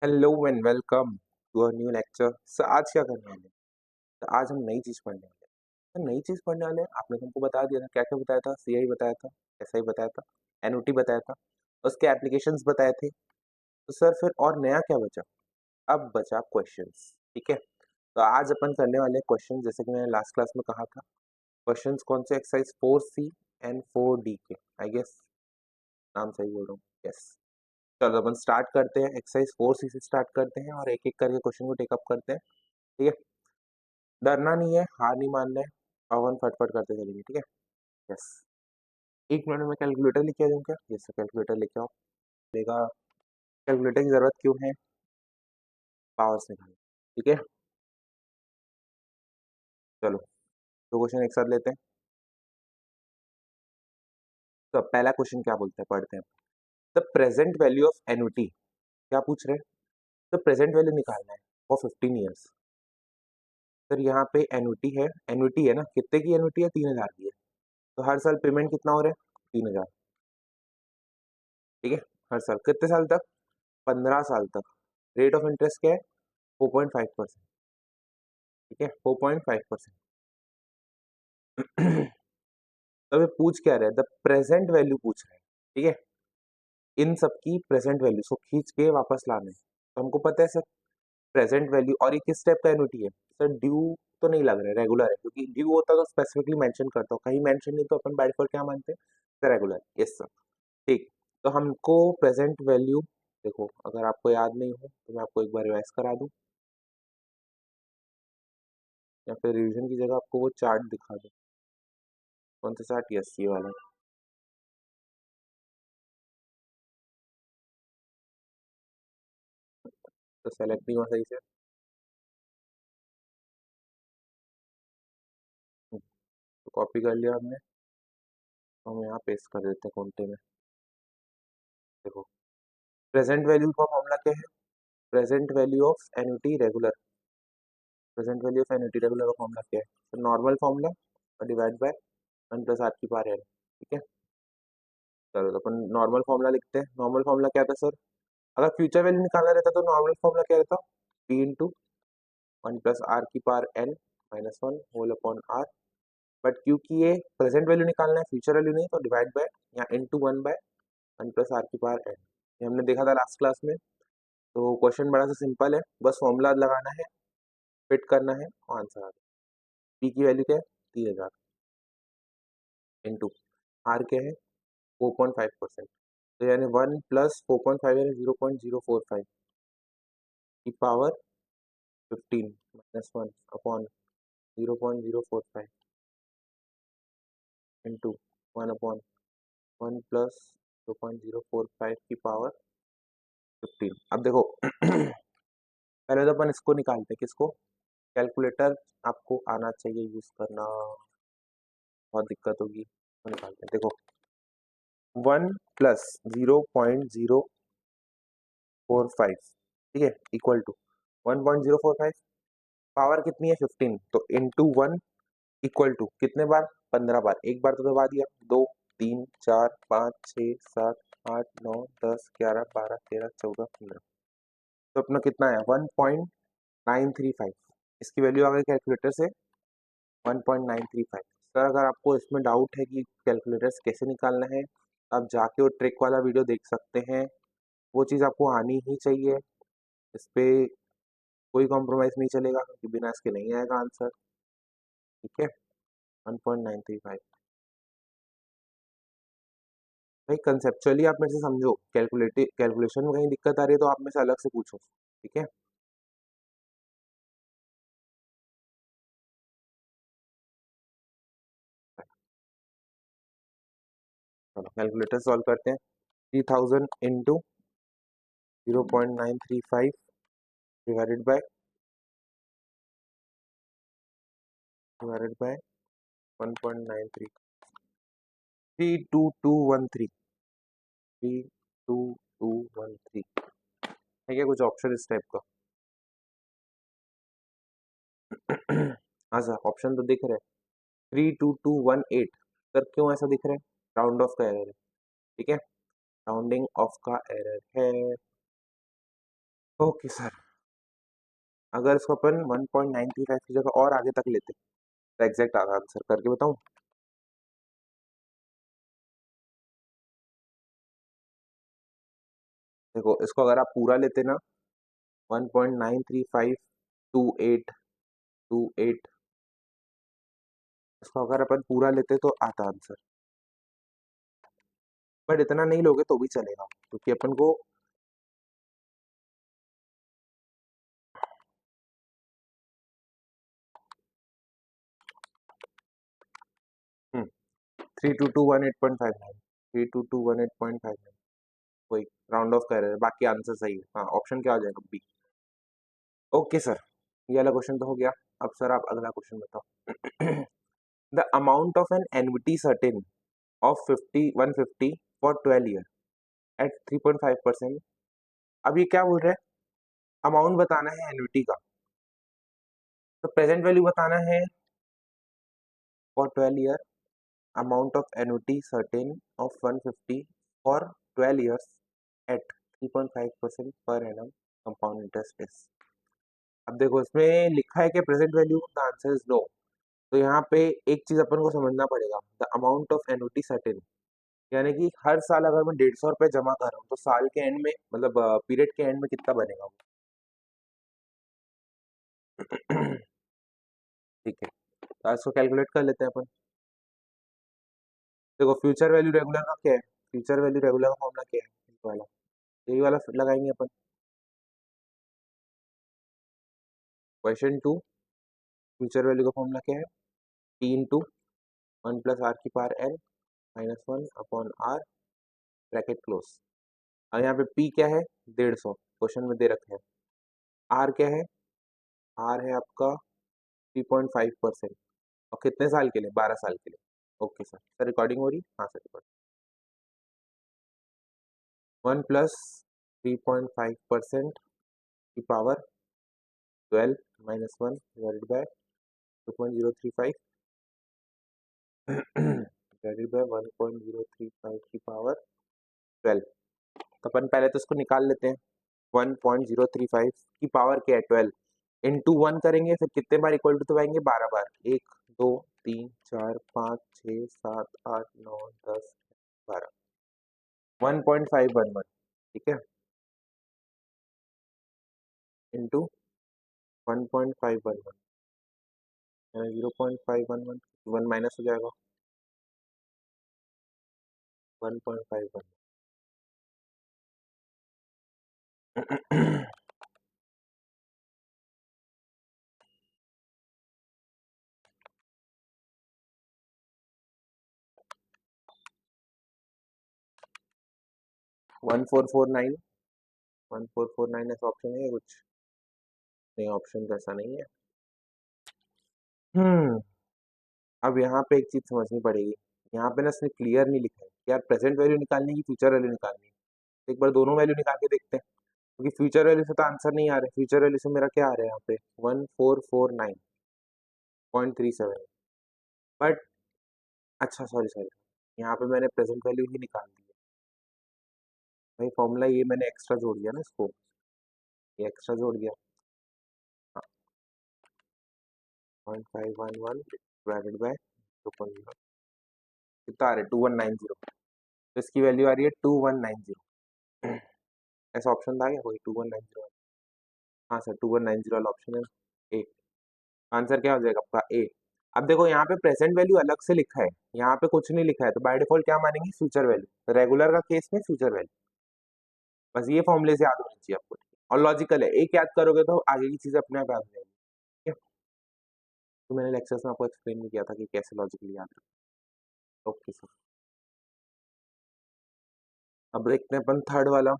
Hello and welcome to a new lecture. Sir आज क्या करने वाले हैं? तो आज हम नई चीज़ पढ़ने वाले हैं। तो नई चीज़ पढ़ने वाले हैं, आपने तुमको बता दिया था। क्या क्या बताया था? सीआई बताया था, एसआई बताया था, एनओटी बताया था, उसके एप्लीकेशंस बताए थे। तो सर फिर और नया क्या बचा? अब बचा क्वेश्चंस। ठीक है, तो आज अपन करने वाले क्वेश्चन, जैसे कि मैंने लास्ट क्लास में कहा था। क्वेश्चंस कौन से? एक्सरसाइज 4C एंड 4D के। आई गेस नाम सही बोल रहा हूँ। यस, चलो अपन स्टार्ट करते हैं। एक्सरसाइज 4C से स्टार्ट करते हैं और एक एक करके क्वेश्चन को टेकअप करते हैं। ठीक है, डरना नहीं है, हार नहीं मानना है, अपन फटफट करते चलेंगे। ठीक है, यस। एक मिनट में कैलकुलेटर लेके आ जाऊँ क्या? यस, कैलकुलेटर लेके आओ। लेगा, कैलकुलेटर की जरूरत क्यों है? पावर्स निकालने। ठीक है, चलो दो क्वेश्चन एक साथ लेते हैं। तो पहला क्वेश्चन क्या बोलते हैं, पढ़ते हैं। The present value of annuity. क्या पूछ रहे हैं? द प्रेजेंट वैल्यू निकालना है फॉर 15 ईयर्स। सर यहाँ पे एन्युटी है, एन्युटी है ना, कितने की एन्युटी है? 3,000 की है। तो हर साल पेमेंट कितना हो रहा है? 3,000। ठीक है, हर साल कितने साल तक? 15 साल तक। रेट ऑफ इंटरेस्ट क्या है? 4.5%। ठीक है, 4.5%। तो ये पूछ क्या रहे हैं? द प्रेजेंट वैल्यू पूछ रहे हैं। ठीक है, इन सब की प्रेजेंट वैल्यू को खींच के वापस लाना है। तो हमको पता है सर प्रेजेंट वैल्यू, और ये किस टाइप का एन्युटी है? सर ड्यू तो नहीं लग रहा है, रेगुलर है। क्योंकि ड्यू होता तो स्पेसिफिकली मेंशन करता हूँ, कहीं मेंशन नहीं तो अपन बाय डिफॉल्ट क्या मानते हैं? Sir regular. Yes sir. ठीक, तो हमको प्रेजेंट वैल्यू, देखो अगर आपको याद नहीं हो तो मैं आपको एक बार रिवाइज करा दूं, या फिर रिवीजन की जगह आपको वो चार्ट दिखा दूं। कौन सा चार्ट? यस, ये वाला। तो सेलेक्ट नहीं हुआ सही से। तो कॉपी कर लिया हमने, तो हम यहाँ पेस्ट कर देते हैं कॉन्टे में। देखो, प्रेजेंट वैल्यू का फॉर्मूला क्या है? Present value of annuity regular. Present value of annuity regular का फॉर्मूला क्या है? तो नॉर्मल फॉर्मूला और डिवाइड बाय 1 + r⁴ ठीक है, चलो तो अपन नॉर्मल फॉर्मूला लिखते हैं। नॉर्मल फॉर्मूला क्या था सर? अगर फ्यूचर वैल्यू निकालना रहता तो नॉर्मल फॉर्मूला क्या रहता? p into 1 + r⁴ -1 whole upon r। But क्योंकि ये प्रेजेंट वैल्यू निकालना है, फ्यूचर वैल्यू नहीं, तो डिवाइड बाय या इंटू 1/1 + r⁴ ये हमने देखा था लास्ट क्लास में। तो क्वेश्चन बड़ा सा सिंपल है, बस फॉर्मूला लगाना है, फिट करना है और आंसर आ गया। पी की वैल्यू क्या है? 3,000 इंटू आर क्या है? 4.5%। तो यानी 1 + 4.5 यानी 0.045 की पावर 15 -1 अपॉन 0.045 इंटू 1/1 + 0.045 की पावर 15। अब देखो पहले तो अपन इसको निकालते हैं। किसको? कैलकुलेटर आपको आना चाहिए यूज करना, बहुत दिक्कत होगी। तो निकालते हैं, देखो 1 + 0.045, ठीक है, इक्वल टू 1.045। पावर कितनी है? 15। तो इंटू 1 इक्वल टू कितने बार? 15 बार। एक बार तो दबा दिया, 2 3 4 5 6 7 8 9 10 11 12 13 14 15। तो अपना कितना है? 1.935। इसकी वैल्यू आ गई कैलकुलेटर से 1.935। सर अगर आपको इसमें डाउट है कि कैलकुलेटर्स कैसे निकालना है, आप जाके वो ट्रिक वाला वीडियो देख सकते हैं। वो चीज़ आपको आनी ही चाहिए। इस पे कोई कॉम्प्रोमाइज़ नहीं चलेगा, क्योंकि बिना इसके नहीं आएगा आंसर। ठीक है, 1.935। भाई कंसेप्चुअली आप मेरे से समझो, कैलकुलेशन में कहीं दिक्कत आ रही है तो आप मेरे से अलग से पूछो। ठीक है, चलो कैलकुलेटर सॉल्व करते हैं। 3000 इंटू 0.935 डिवाइडेड बाय 1.93। 32213। 32213 है क्या? कुछ ऑप्शन इस टाइप का? हाँ सर, ऑप्शन तो दिख रहे हैं। 32218। सर क्यों ऐसा दिख रहा है? राउंड ऑफ का एरर है। ठीक है, राउंडिंग ऑफ का एरर है। ओके सर, अगर इसको अपन 1.935 की जगह और आगे तक लेते तो एग्जैक्ट आंसर करके बताऊं? देखो, इसको अगर आप पूरा लेते ना, 1.9352828, इसको अगर अपन पूरा लेते तो आता आंसर। बट इतना नहीं लोगे तो भी चलेगा, क्योंकि अपन को 3221 8.59, 3221 8.59, वही राउंड ऑफ कर रहे हैं, बाकी आंसर सही है। हाँ, ऑप्शन क्या आ जाएगा? बी। ओके सर, ये वाला क्वेश्चन तो हो गया। अब सर आप अगला क्वेश्चन बताओ। The amount of an annuity certain of 150 for 12 year at 3.5%। अब ये क्या बोल रहे हैं? अमाउंट बताना है एन्युटी का, तो प्रेजेंट वैल्यू बताना है for 12 year, amount of annuity certain of 150 for 12 years at 3.5% per annum compound interest is. अब देखो, इसमें लिखा है कि present value, the answer is no. तो यहाँ पे एक चीज अपन को समझना पड़ेगा, the amount of annuity certain, यानी कि हर साल अगर मैं 150 रुपये जमा कर रहा हूँ तो साल के एंड में, मतलब पीरियड के एंड में कितना बनेगा वो? ठीक है, तो इसको कैलकुलेट कर लेते हैं अपन। देखो, फ्यूचर वैल्यू रेगुलर का क्या है? फ्यूचर वैल्यू रेगुलर का फॉर्मूला क्या है? ये वाला, यही वाला लगाएंगे अपन। क्वेश्चन 2, फ्यूचर वैल्यू का फॉर्मूला क्या है? T into 1 + r⁴n -1/r, bracket close. और यहाँ पे पी क्या है? 150, क्वेश्चन में दे रखे हैं। आर क्या है? आर है आपका 3.5%। और कितने साल के लिए? 12 साल के लिए। ओके सर, सर रिकॉर्डिंग हो रही? हाँ सर, रिकॉर्डिंग। 1 + 3.5% की power 12 -1 divided by 2.035 divided by 1.035 की पावर 12। तो अपन पहले तो इसको निकाल लेते हैं। 1.035 की पावर क्या है? 12 इंटू 1 करेंगे, फिर कितने बार इक्वल टू तो आएंगे? 12 बार। 1 2 3 4 5 6 7 8 9 10 12, 1.511, ठीक है, इंटू 1.511, 0.511, वन माइनस हो जाएगा, 1.511। 1449, 1449 ऐसा ऑप्शन है कुछ? नहीं, ऑप्शन ऐसा नहीं है। हम्म अब यहाँ पे एक चीज समझनी पड़ेगी। यहाँ पे ना इसने क्लियर नहीं लिखा है कि यार प्रेजेंट वैल्यू निकालनी है कि फ्यूचर वैल्यू निकालनी है। तो एक बार दोनों वैल्यू निकाल के देखते हैं, क्योंकि फ्यूचर वैल्यू से तो आंसर नहीं आ रहा है। फ्यूचर वैल्यू से मेरा क्या आ रहा है यहाँ पे? 1449.37। बट अच्छा, सॉरी सॉरी, यहाँ पे मैंने प्रेजेंट वैल्यू ही निकाल दी है भाई। फॉर्मूला ये मैंने एक्स्ट्रा जोड़ दिया ना इसको, ये एक्स्ट्रा जोड़ दिया। 0.511 डिवाइडेड बाय 2.0, कितना आ रहा है? 2190। तो इसकी वैल्यू आ रही है 2190। ऐसा ऑप्शन था क्या कोई? 2190? हाँ सर, 2190 वाला ऑप्शन है ए। आंसर क्या हो जाएगा आपका? ए। अब देखो, यहाँ पे प्रेजेंट वैल्यू अलग से लिखा है, यहाँ पे कुछ नहीं लिखा है, तो बाय डिफॉल्ट क्या मानेंगे? Future value. रेगुलर का केस में फ्यूचर वैल्यू। बस ये फॉर्मूले से याद होनी चाहिए आपको, और लॉजिकल है, एक याद करोगे तो आगे की चीजें अपने आप याद हो जाएगी। ठीक है, तो मैंने लेक्चर्स में आपको एक्सप्लेन भी किया था कि कैसे लॉजिकली याद रखें। ओके सर, अब देखते हैं अपन थर्ड वाला।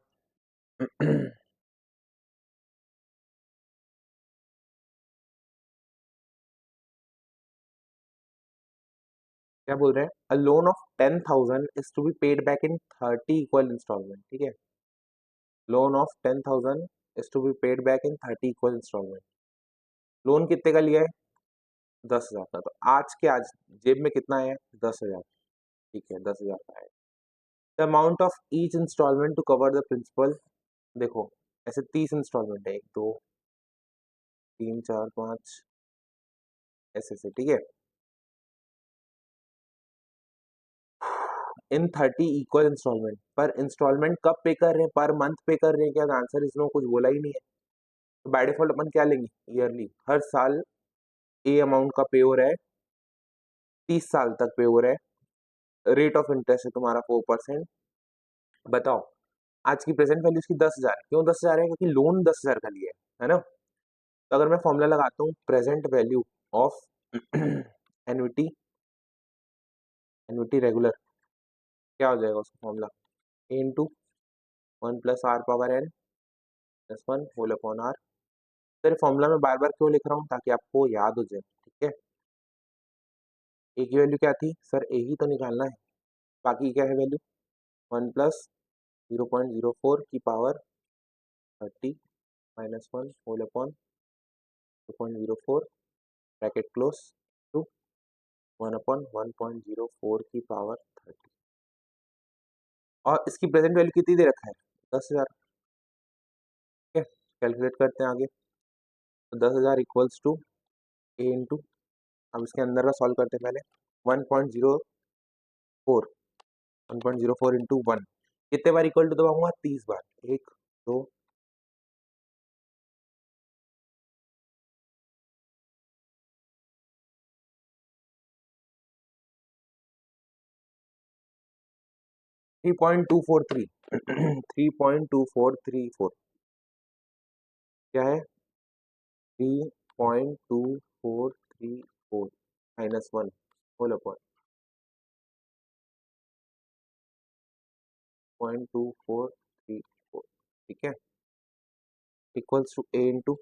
क्या बोल रहे हैं? A loan of 10,000 is to be paid back in 30 equal instalment. ठीक है, loan of 10,000 is to be paid back in 30 equal instalment. Loan कितने का लिया है? 10,000 का। तो आज के आज जेब में कितना है? 10,000। ठीक है, 10,000 का है। The amount of each installment to cover the principal. देखो, ऐसे 30 इंस्टॉलमेंट है, 1 2 3 4 5 ऐसे, ठीक है। इन 30 इक्वल इंस्टॉलमेंट, पर इंस्टॉलमेंट कब पे कर रहे हैं, पर मंथ पे कर रहे हैं क्या? आंसर इसमें कुछ बोला ही नहीं है। तो बाय डिफॉल्ट अपन क्या लेंगे, ईयरली, हर साल ए अमाउंट का पे हो रहा है, 30 साल तक पे हो रहा है, रेट ऑफ इंटरेस्ट है तुम्हारा 4%। बताओ आज की प्रेजेंट वैल्यू इसकी 10,000, क्यों 10,000 है? क्योंकि लोन 10,000 का लिया है ना। तो अगर मैं फॉर्मूला लगाता हूँ present value of annuity, annuity regular, क्या हो जाएगा उसका formula, A into 1 + r⁻n + 1 whole upon r. Sir formula में बार बार क्यों लिख रहा हूँ, ताकि आपको याद हो जाए, ठीक है। ए की वैल्यू क्या थी सर, ए ही तो निकालना है, बाकी क्या है वैल्यू, 1 + 0.04 की power 30 -1 whole upon 0.04 bracket close to 1 upon 1.04 की पावर 30। और इसकी प्रेजेंट वैल्यू कितनी दे रखा है, 10,000, ठीक है। कैलकुलेट करते हैं आगे, तो 10,000 इक्वल्स टू ए इंटू, अब इसके अंदर का सॉल्व करते हैं पहले, 1.04, 1.04 इंटू 1, कितने बार इक्वल टू दबाऊंगा, 30 बार, 1 2 3.243 3.2434 क्या है, 3.2434 -1 होल अपॉन 0.2434, ठीक है, equals to A into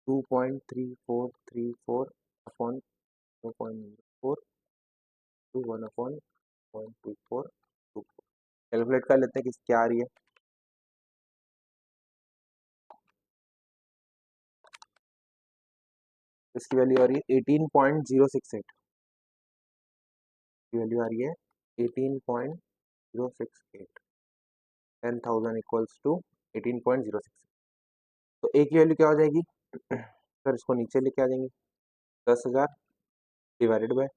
2.3434 upon 0.04 to 1 upon 0.2424। Calculate कर लेते हैं किस क्या आ रही है। इसकी वैल्यू आ रही है 18.068 की वैल्यू आ रही है 18.068, 10,000 इक्वल्स टू 18.068। तो ए की वैल्यू क्या हो जाएगी सर, इसको नीचे लेके आ जाएंगे, 10,000 डिवाइडेड बाय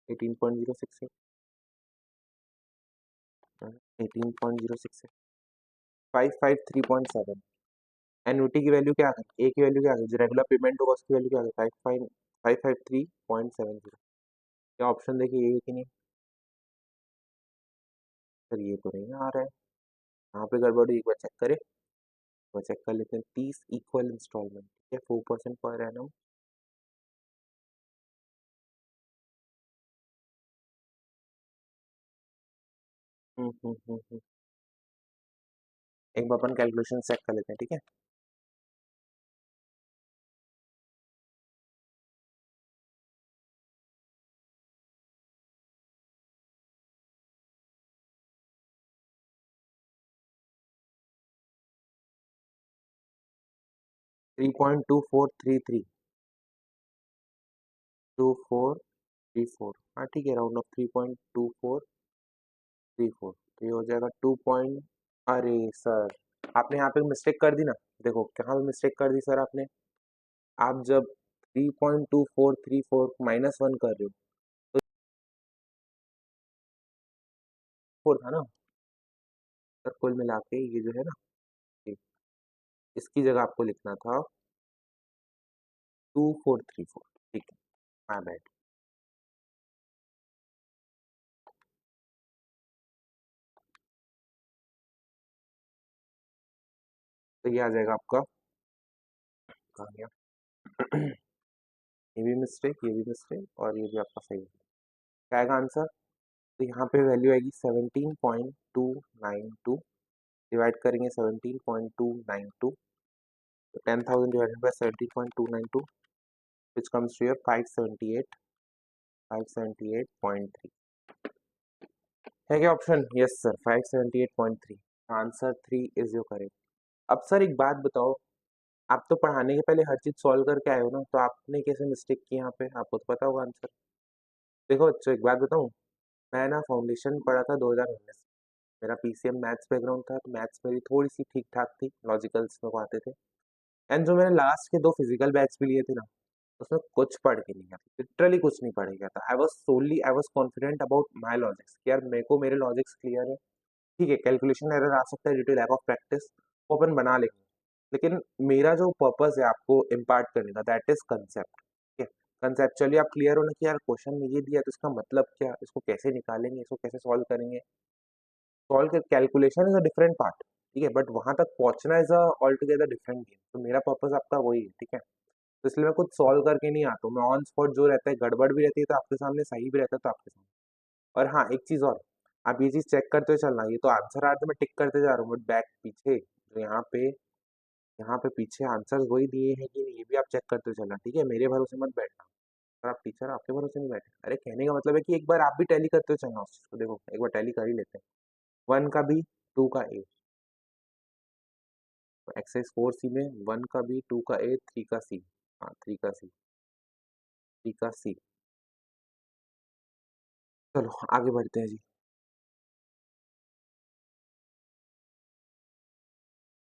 18.068, 18.068 553.7। एन्युटी की वैल्यू क्या है, ए की वैल्यू क्या है, जो रेगुलर पेमेंट होगा उसकी वैल्यू क्या है, 553.7। क्या ऑप्शन देखिए ये कि नहीं, सर ये तो नहीं आ रहा है, यहाँ पे गड़बड़ी, एक बार चेक करें, वो चेक कर लेते हैं। 30 इक्वल इंस्टॉलमेंट, ठीक है, 4% पर एनम, एक बार अपन कैलकुलेशन चेक कर लेते हैं, ठीक है। 3.2433 2434, हाँ ठीक है, राउंड ऑफ 3.2434, तो ये हो जाएगा 2 पॉइंट, अरे सर आपने यहाँ पे मिस्टेक कर दी ना, देखो कहाँ पे मिस्टेक कर दी सर आपने, आप जब 3.2434 -1 कर रहे हो तो 4 था ना सर, कुल मिला के ये जो है ना, ये, इसकी जगह आपको लिखना था 2434, ठीक है, माय बैड। तो ये आ जाएगा आपका, कहाँ गया ये भी मिस्टेक, ये भी मिस्टेक, और ये भी आपका सही है। क्या आएगा आंसर, तो यहाँ पे वैल्यू आएगी 17.292, डिवाइड करेंगे 17.292, तो 10,000 divided by 17.292 which comes to your 578, 578.3 है क्या option, yes sir 578.3, answer 3 is your correct. अब सर एक बात बताओ, आप तो पढ़ाने के पहले हर चीज सॉल्व करके आए हो ना, तो आपने कैसे मिस्टेक की यहाँ पे, आपको तो पता होगा आंसर। देखो बच्चों एक बात बताऊँ, मैं ना फाउंडेशन पढ़ा था 2019, मेरा पीसीएम मैथ्स बैकग्राउंड था, तो मैथ्स मेरी थोड़ी सी ठीक ठाक थी, लॉजिकल्स मेरे को आते थे। एंड जो मैंने लास्ट के 2 फिजिकल बैच भी लिए थे ना, उसमें कुछ पढ़ के नहीं गया था, लिटरली कुछ नहीं पढ़ के गया था। I was confident about my logics कि यार मेरे को मेरे लॉजिक्स क्लियर है। ठीक है, कैलकुलेशन एरर आ सकता है due to lack of practice, वो अपन बना लेंगे। लेकिन मेरा जो पर्पस है आपको इम्पार्ट करने का, दैट इज कंसेप्ट। ठीक है, कंसेप्चुअली आप क्लियर होना कि यार क्वेश्चन में ये दिया तो इसका मतलब क्या, इसको कैसे निकालेंगे, इसको कैसे सॉल्व करेंगे। सॉल्व कर calculation is a different part, ठीक है, बट वहां तक पहुंचना is a all together different game. तो मेरा पर्पस आपका वही है, ठीक है। तो इसलिए मैं कुछ सॉल्व करके नहीं आता हूँ, मैं ऑन स्पॉट जो रहता है, गड़बड़ भी रहती है तो आपके सामने, सही भी रहता है तो आपके सामने। और हाँ, एक चीज और, आप ये चीज चेक करते हुए चलना, ये तो आंसर आ रहा है, मैं टिक करते जा रहा हूँ, बट बैक पीछे जो यहाँ पे पीछे आंसर वही दिए हैं कि नहीं, ये भी आप चेक करते हुए चलना, ठीक है। मेरे भरोसे मत बैठना, अगर आप टीचर आपके भरोसे नहीं बैठे। अरे कहने का मतलब है कि एक बार आप भी टैली करते हुए चलना उस चीज को, देखो एक बार टैली कर ही लेते हैं। 1 का बी, 2 का ए, एक्सरसाइज 4C में 1 का बी, 2 का ए, 3 का सी। हाँ, 3 का सी, 3 का सी। चलो आगे बढ़ते हैं जी।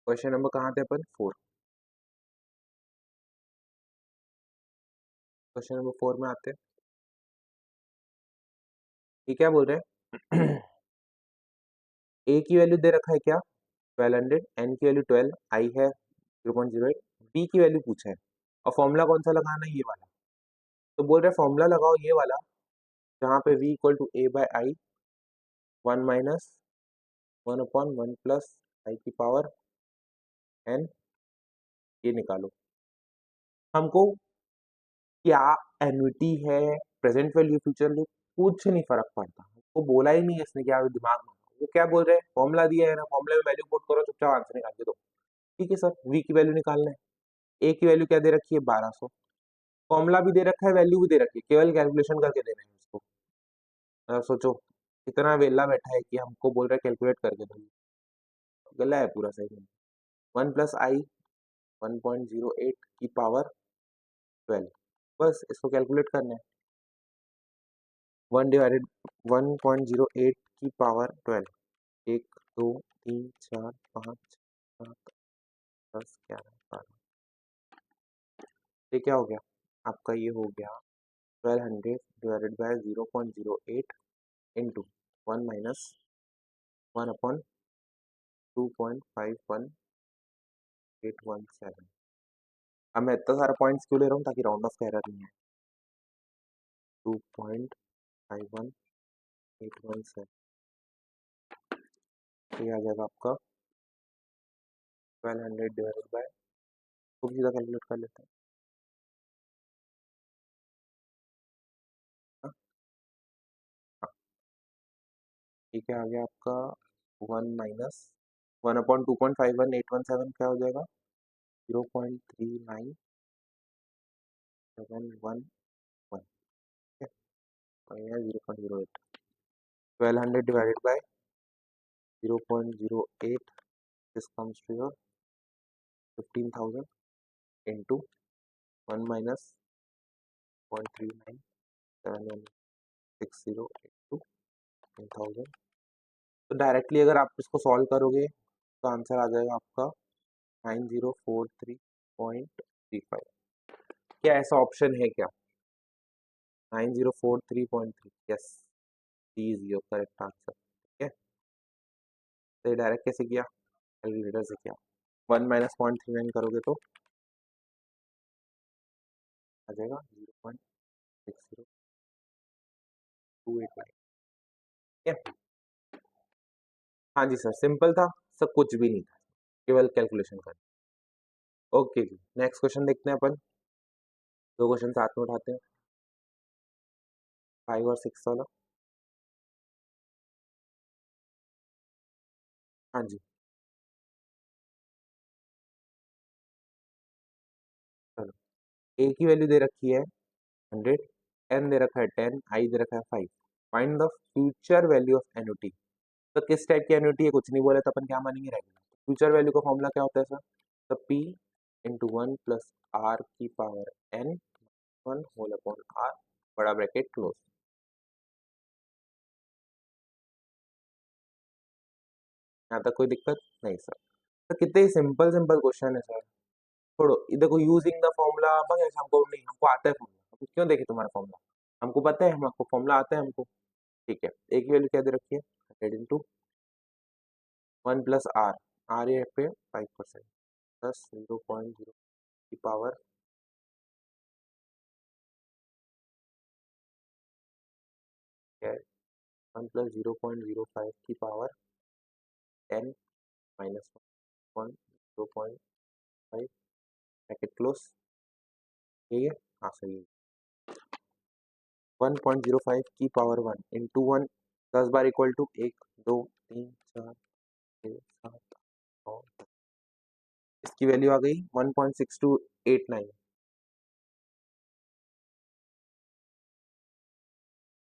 क्वेश्चन नंबर कहाँ थे अपन, 4। क्वेश्चन नंबर 4 में आते हैं। ये क्या बोल रहे हैं? ए की वैल्यू दे रखा है क्या, 1200, एन की वैल्यू 12, आई है 0.08, बी की वैल्यू पूछा है, और फॉर्मूला कौन सा लगाना है, ये वाला। तो बोल रहे फॉर्मूला लगाओ ये वाला, जहाँ पे v equal to A by I, 1 minus 1/1 plus I की पावर एन, ये निकालो। हमको क्या एन्युटी है, प्रेजेंट वैल्यू, फ्यूचर वैल्यू, कुछ नहीं फर्क पड़ता। वो बोला ही नहीं है इसने, क्या दिमाग में, वो क्या बोल रहे हैं, फॉर्मूला दिया है ना, फॉर्मूले में वैल्यू पुट करो, चुपचाप आंसर निकाल के दो। ठीक है सर, वी की वैल्यू निकालना है, ए की वैल्यू क्या दे रखी है, 1200, फॉर्मूला भी दे रखा है, वैल्यू भी दे रखी है, केवल कैलकुलेशन करके देना है उसको। सोचो कितना वेला बैठा है कि हमको बोल रहा है कैलकुलेट करके दो, गला है पूरा सही में। 1 प्लस आई 1.08 की पावर 12, बस इसको कैलकुलेट करना है। 1 डिवाइडेड 1.08 की पावर 12, 1 2 3 4 5 7 10 11 12, ये क्या हो गया आपका, ये हो गया 1200 divided by 0.08 into 1 minus 1 upon 2.51817। अब मैं इतना सारा पॉइंट्स क्यों ले रहा हूँ, ताकि राउंड ऑफ का एरर नहीं है। 2.51817, ये आ जाएगा आपका 1200 डिवाइडेड बाय, खूब सीधा कैलकुलेट कर लेते हैं। हाँ, हाँ, ठीक है, आ गया आपका 1 माइनस 1/2.51817, क्या हो जाएगा 0.39711, ठीक है, और ये 0.08, 1200 divided by 0.08, this comes to your 15,000 into 1 minus 0.397160 into 1000। तो डायरेक्टली अगर आप इसको सॉल्व करोगे तो आंसर आ जाएगा आपका 9043.35। क्या ऐसा ऑप्शन है क्या, 9043.3, yes, D is your correct answer. ठीक है, तो ये डायरेक्ट कैसे किया, कैलकुलेटर से किया। 1 माइनस 0.39 करोगे तो आ जाएगा 0.60289। ठीक है, हाँ जी सर, सिंपल था, सब कुछ भी नहीं था, केवल कैलकुलेशन कर। ओके जी, नेक्स्ट क्वेश्चन देखते हैं अपन, दो क्वेश्चन साथ में उठाते हैं, 5 और 6 वाला। हाँ जी, चलो, ए की वैल्यू दे रखी है 100, एन दे रखा है 10, आई दे रखा है 5, find the future value of annuity. तो किस टाइप की एन्युटी है, कुछ नहीं बोला तो अपन क्या मानेंगे, रेगुलर। फ्यूचर वैल्यू का फॉर्मूला क्या होता है सर, तो पी इंटू 1 प्लस आर की power n 1 whole upon r, बड़ा ब्रैकेट क्लोज। यहाँ तक कोई दिक्कत नहीं सर। तो कितने सिंपल सिंपल क्वेश्चन है सर। छोड़ो, इधर को यूजिंग द फॉर्मूला बस हमको नहीं, हमको आता है फॉर्मूला, क्यों देखे तुम्हारा फॉर्मूला, हमको पता है, हमको फॉर्मूला आता है हमको। ठीक है, एक की वैल्यू क्या दे रखी है, 100 इंटू 1 प्लस आर, आर ये पे 5% प्लस 0.0 की पावर क्या है, 1 प्लस 0.05 की पावर 10 माइनस 1 0.5 ब्रैकेट क्लोज, यही है। हाँ सही है। 1.05 की पावर 1 इंटू 1 10 बार इक्वल टू 1 2 3 4 6 7 9 10। इसकी वैल्यू आ गई 1.6289,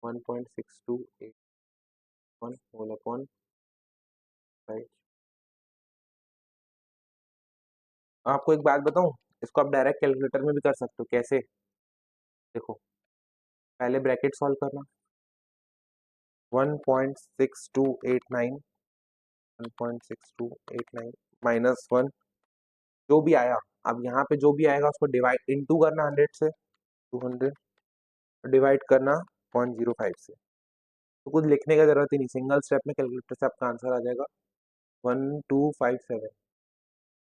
1.6281 होल अपॉन 5। आपको एक बात बताऊं, इसको आप डायरेक्ट कैलकुलेटर में भी कर सकते हो। कैसे, देखो पहले ब्रैकेट सॉल्व करना, 1.6289 1.6289 माइनस 1, जो भी आया, अब यहाँ पे जो भी आएगा उसको डिवाइड इनटू करना 100 से, 200 डिवाइड करना 0.05 से। तो कुछ लिखने का जरूरत ही नहीं, सिंगल स्टेप में कैलकुलेटर से आपका आंसर आ जाएगा 1257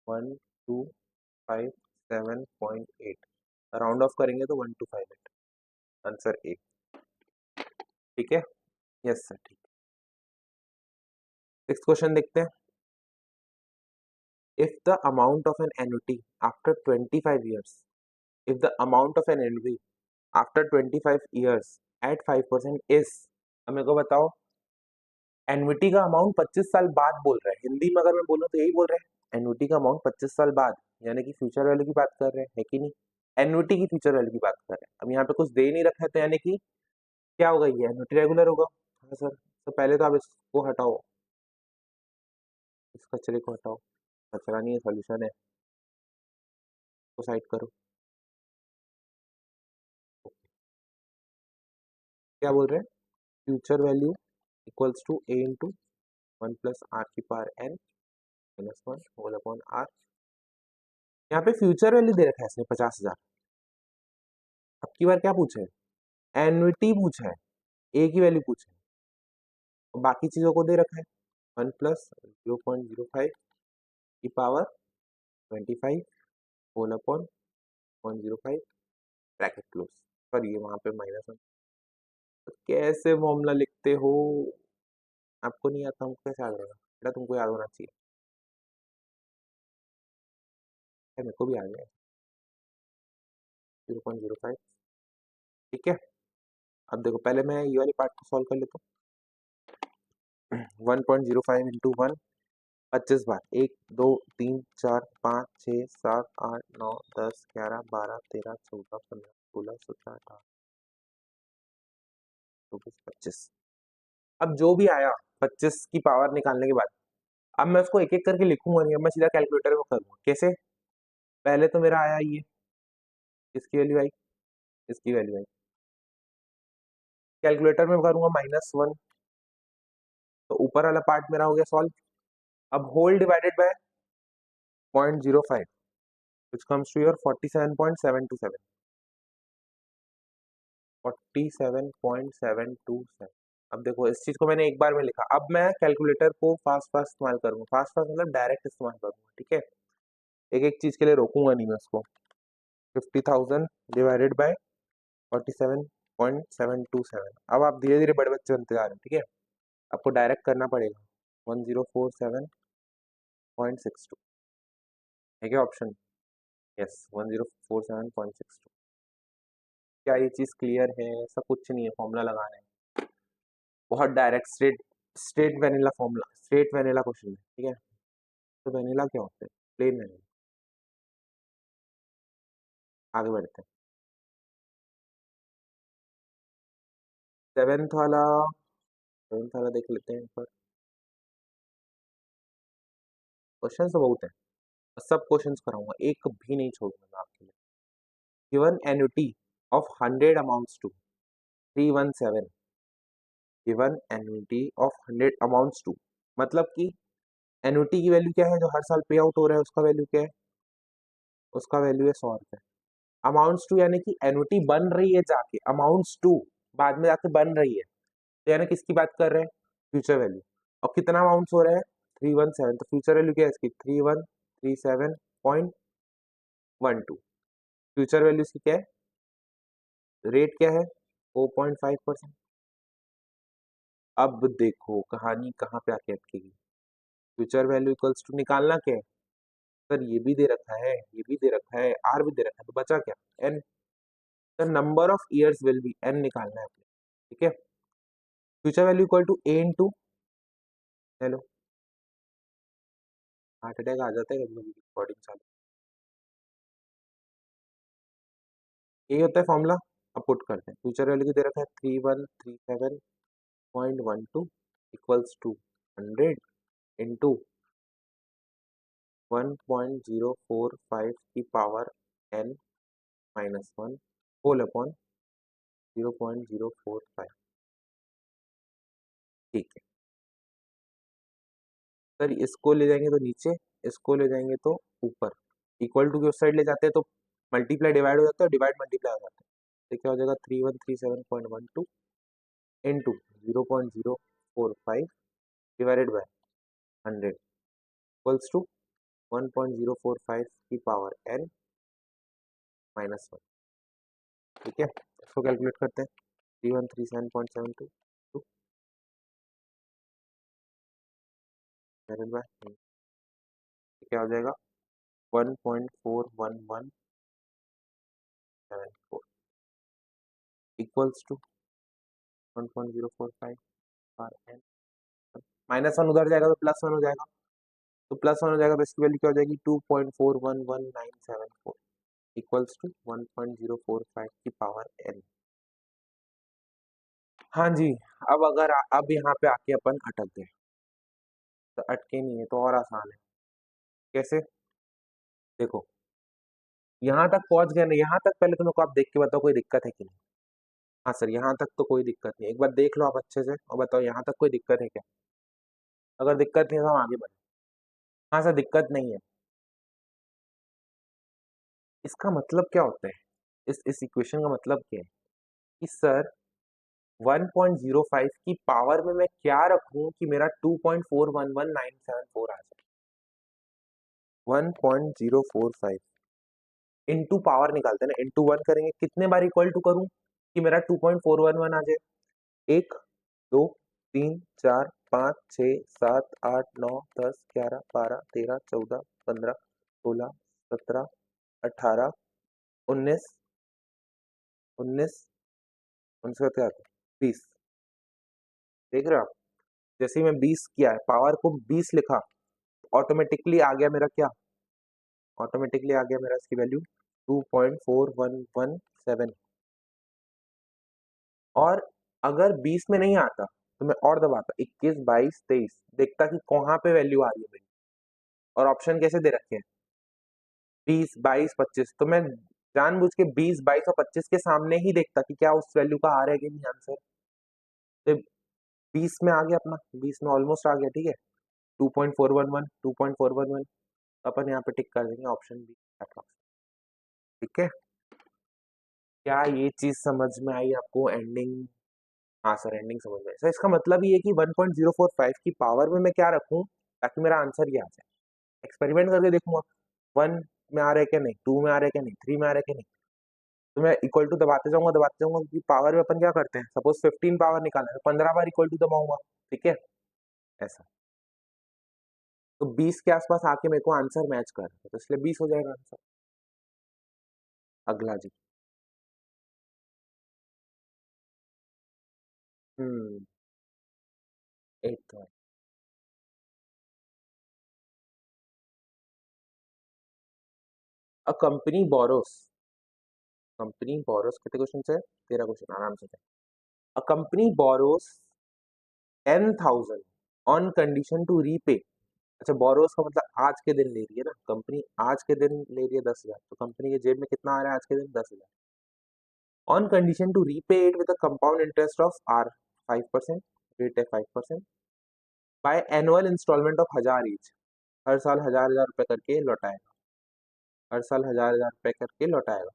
1257.8, राउंड ऑफ करेंगे तो 1258, आंसर ए। ठीक है, यस सर ठीक है। नेक्स्ट क्वेश्चन देखते हैं। If the amount of an annuity after 25 years, if the amount of an annuity after 25 years at 5% is, अब मेरे को बताओ, एन्युटी का अमाउंट 25 साल बाद बोल रहा है, हिंदी में अगर मैं बोलूँ तो यही बोल रहे हैं, एन्युटी का अमाउंट 25 साल बाद, यानी कि फ्यूचर वैल्यू की बात कर रहे हैं, है कि नहीं, एन्युटी की फ्यूचर वैल्यू की बात कर रहे हैं। अब यहाँ पे कुछ दे नहीं रखा है, तो यानी कि क्या होगा, ये एन्युटी रेगुलर होगा। हाँ सर, तो पहले तो आप इसको हटाओ, इस कचरे को हटाओ, कचरा नहीं है, सोल्यूशन है, तो साइड करो। क्या बोल रहे हैं, future value equals to A into 1 plus are की power N minus 1 whole upon R. यहाँ पे फ्यूचर वैल्यू दे रखा है इसने 50,000। अब की बार क्या पूछे, एन्युटी पूछा है, ए की वैल्यू पूछे, और बाकी चीजों को दे रखा है 1 प्लस 0.05 की power 25 whole upon 105 bracket close, sorry ये वहां पे -1। तो कैसे फॉर्मूला लिखते हो, आपको नहीं आता, हमको कैसे याद रहेगा बेटा, तुमको याद होना चाहिए। मेरे को भी आ गया 0.05। ठीक है, अब देखो पहले मैं ये वाले पार्ट को सॉल्व कर लेता हूँ। 1.05 इंटू 1 25 बार, 1 2 3 4 5 6 7 8 9 10 11 12 13 14 15 16 17 18 24 25। अब जो भी आया 25 की पावर निकालने के बाद, अब मैं उसको एक एक करके लिखूंगा नहीं, अब मैं सीधा कैलकुलेटर में करूंगा। कैसे, पहले तो मेरा आया ये, इसकी वैल्यू आई, इसकी वैल्यू आई, कैलकुलेटर में करूंगा -1, तो ऊपर वाला पार्ट मेरा हो गया सॉल्व। अब whole divided by 0.05 which comes to your 47.727, 47.727। अब देखो इस चीज को मैंने एक बार में लिखा, अब मैं कैलकुलेटर को फास्ट फास्ट इस्तेमाल करूंगा, फास्ट फास्ट मतलब डायरेक्ट इस्तेमाल करूंगा। ठीक है, एक एक चीज के लिए रोकूंगा नहीं मैं उसको। 50,000 डिवाइडेड बाय 47.727। अब आप धीरे धीरे बड़े बच्चे बनते जा रहे हैं। ठीक है, आपको डायरेक्ट करना पड़ेगा 1047.62, है क्या ऑप्शन, यस 1047.62। क्या ये चीज क्लियर है, ऐसा कुछ नहीं है, फॉर्मूला लगाना है, बहुत direct straight, straight vanilla formula, straight vanilla question है। ठीक है, तो वेनिला क्या होता है, प्लेन वेनिला। आगे बढ़ते हैं, सेवेंथ वाला, सेवेंथ वाला देख लेते हैं पर, क्वेश्चन तो बहुत है, सब क्वेश्चंस कराऊंगा, एक भी नहीं छोड़ूंगा मैं आपके लिए। Given annuity of 100 amounts to 317, given annuity of 100 amounts to, मतलब कि एनुटी की वैल्यू क्या है, जो हर साल पे आउट हो रहा है उसका वैल्यू क्या है, उसका वैल्यू है 100 रुपए। अमाउंट्स टू यानी कि एनुटी बन रही है जाके, अमाउंट्स टू बाद में जाके बन रही है, तो यानी किसकी बात कर रहे हैं, फ्यूचर वैल्यू। और कितना अमाउंट्स हो रहा है, 317, तो फ्यूचर वैल्यू क्या है इसकी, 3137.12। फ्यूचर वैल्यू इसकी क्या है, रेट क्या है 4.5%। अब देखो कहानी कहाँ पे आके अटकेगी, फ्यूचर वैल्यू इक्वल्स टू निकालना क्या है, सर ये भी दे रखा है, ये भी दे रखा है, आर भी दे रखा है, तो बचा क्या, N. The number of years will be, N निकालना है अपने, ठीक है। Future value equal to A into, hello, heart attack आ जाता है कभी कभी रिकॉर्डिंग चालू, ये होता है फॉर्मूला। अब पुट करते हैं, फ्यूचर वैल्यू की दे रखा है 3137.12 इक्वल्स टू 100 इंटू 1.045 की power n minus 1 whole upon 0.045। ठीक है सर, इसको ले जाएंगे तो नीचे, इसको ले जाएंगे तो ऊपर, इक्वल टू की उस साइड ले जाते हैं तो मल्टीप्लाई डिवाइड हो जाता है, डिवाइड मल्टीप्लाई हो जाता है, तो क्या हो जाएगा 3137.12 into 0.045 divided by 100 equals to 1.045 की पावर n माइनस 1। ठीक है, इसको कैलकुलेट करते हैं, 3137.72 डिवाइडेड बाय, क्या हो जाएगा 1.4117 इक्वल्स टू 1.045 बार n, माइनस 1 उधर जाएगा तो प्लस 1 हो जाएगा, तो प्लस 1 हो जाएगा तो इसकी वैल्यू क्या हो जाएगी 2.411974 इक्वल्स टू 1.045 की पावर n। हाँ जी, अब अगर अब यहाँ पे आके अपन अटक गए, तो अटके नहीं है तो और आसान है, कैसे, देखो यहाँ तक पहुंच गए ना, यहाँ तक पहले तो मेरे को आप देख के बताओ कोई दिक्कत है कि नहीं। हाँ सर, यहाँ तक तो कोई दिक्कत नहीं, एक बार देख लो आप अच्छे से और बताओ यहाँ तक कोई दिक्कत है क्या, अगर दिक्कत नहीं है तो हम आगे बढ़े। हाँ सर, दिक्कत नहीं है, इसका मतलब क्या होता है, इस इक्वेशन का मतलब क्या है कि सर 1.05 की पावर में मैं क्या रखूं कि मेरा 2.411974 आ जाए, 1.045 इंटू पावर निकालते हैं ना, इंटू 1 करेंगे, कितने बार इक्वल टू करूं कि मेरा 2.411 आ जाए, 1 2 3 4 5 6 7 8 9 10 11 12 13 14 15 16 17 18 19 19 19 20। देख रहे हो आप, जैसे ही मैं 20 किया है, पावर को 20 लिखा, ऑटोमेटिकली आ गया मेरा क्या, ऑटोमेटिकली आ गया मेरा इसकी वैल्यू 2.4117। और अगर 20 में नहीं आता तो मैं और दबाता 21 22 23, देखता कि कहाँ पे वैल्यू आ रही है मेरी, और ऑप्शन कैसे दे रखे हैं 20 22 25, तो मैं जानबूझ के 20 22 और 25 के सामने ही देखता कि क्या उस वैल्यू का आ रहा है कि नहीं आंसर, तो 20 में आ गया अपना, 20 में ऑलमोस्ट आ गया, ठीक है, 2.411 अपन यहाँ पे टिक कर देंगे ऑप्शन बी, ठीक है। क्या ये चीज समझ में आई आपको, एंडिंग, हाँ सर एंडिंग समझ में आई। सर इसका मतलब ये है कि 1.045 की पावर में मैं क्या रखूं ताकि मेरा आंसर ये आ जाए, एक्सपेरिमेंट करके देखूंगा 1 में आ रहा है क्या नहीं, 2 में आ रहा है क्या नहीं, 3 में आ रहा है क्या नहीं, तो मैं इक्वल टू दबाते जाऊंगा क्योंकि पावर में अपन क्या करते हैं, सपोज 15 पावर निकालना है, 15 बार इक्वल टू दबाऊंगा, ठीक है, ऐसा, तो 20 के आसपास आके मेरे को आंसर मैच कर, तो इसलिए 20 हो जाएगा आंसर। अगला जी, हम्म, एक तो a company borrows, company borrows कितने क्वेश्चन है, 13 क्वेश्चन आराम से। A company borrows 10,000 on condition to repay, अच्छा बोरोस का मतलब आज के दिन ले रही है ना कंपनी, आज के दिन ले रही है 10,000, तो कंपनी के जेब में कितना आ रहा है आज के दिन 10,000, on condition to repay it with a compound interest of R 5%, rate है 5%, by annual instalment of 1000 each, हर साल 1000 करके लौटाएगा, हर साल 1000 करके लौटाएगा।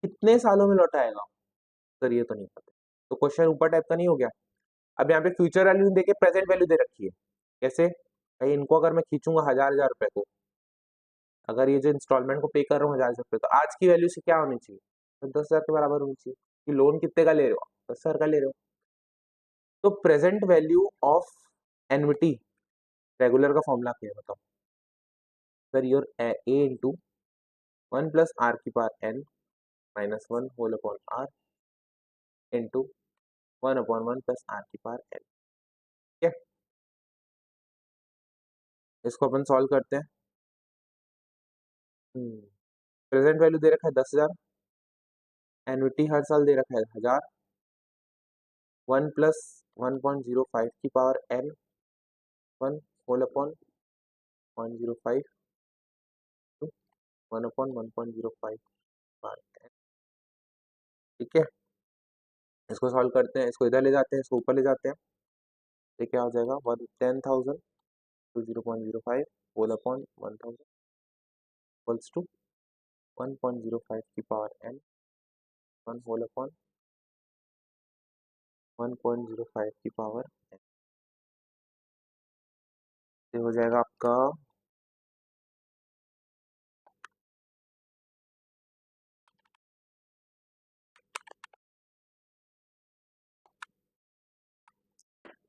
कितने सालों में लौटाएगा सर, ये तो नहीं पता। तो क्वेश्चन ऊपर टाइप का नहीं हो गया। अब यहाँ पे फ्यूचर वैल्यू देके प्रेजेंट वैल्यू दे रखी है। कैसे भाई, इनको अगर मैं खींचूंगा 1000 को, अगर ये जो इंस्टॉलमेंट को पे कर रहा हूँ 1000 तो आज की वैल्यू से क्या होनी चाहिए, तो 10,000 के बराबर होनी चाहिए। कि लोन कितने का ले रहे हो, 10,000 का ले रहे हो। तो present value of annuity regular का फॉर्मूला क्या है बताओ sir. Your A into 1 + r⁻n -1 whole upon r into 1/1 + r⁻n। ठीक है, इसको अपन सॉल्व करते हैं। प्रेजेंट वैल्यू दे रखा है 10,000, एन्युटी हर साल दे रखा है 1000, 1 + 1.05 की power n, 1 whole upon 105 to 1/1.05 power n। ठीक है, इसको सॉल्व करते हैं, इसको इधर ले जाते हैं, इसको ऊपर ले जाते हैं, तो क्या हो जाएगा 10,000 to 0.05 whole upon 1000 equals to 1.05 की पावर n, 1 होल अपॉन 1.05 की पावर n। ये हो जाएगा आपका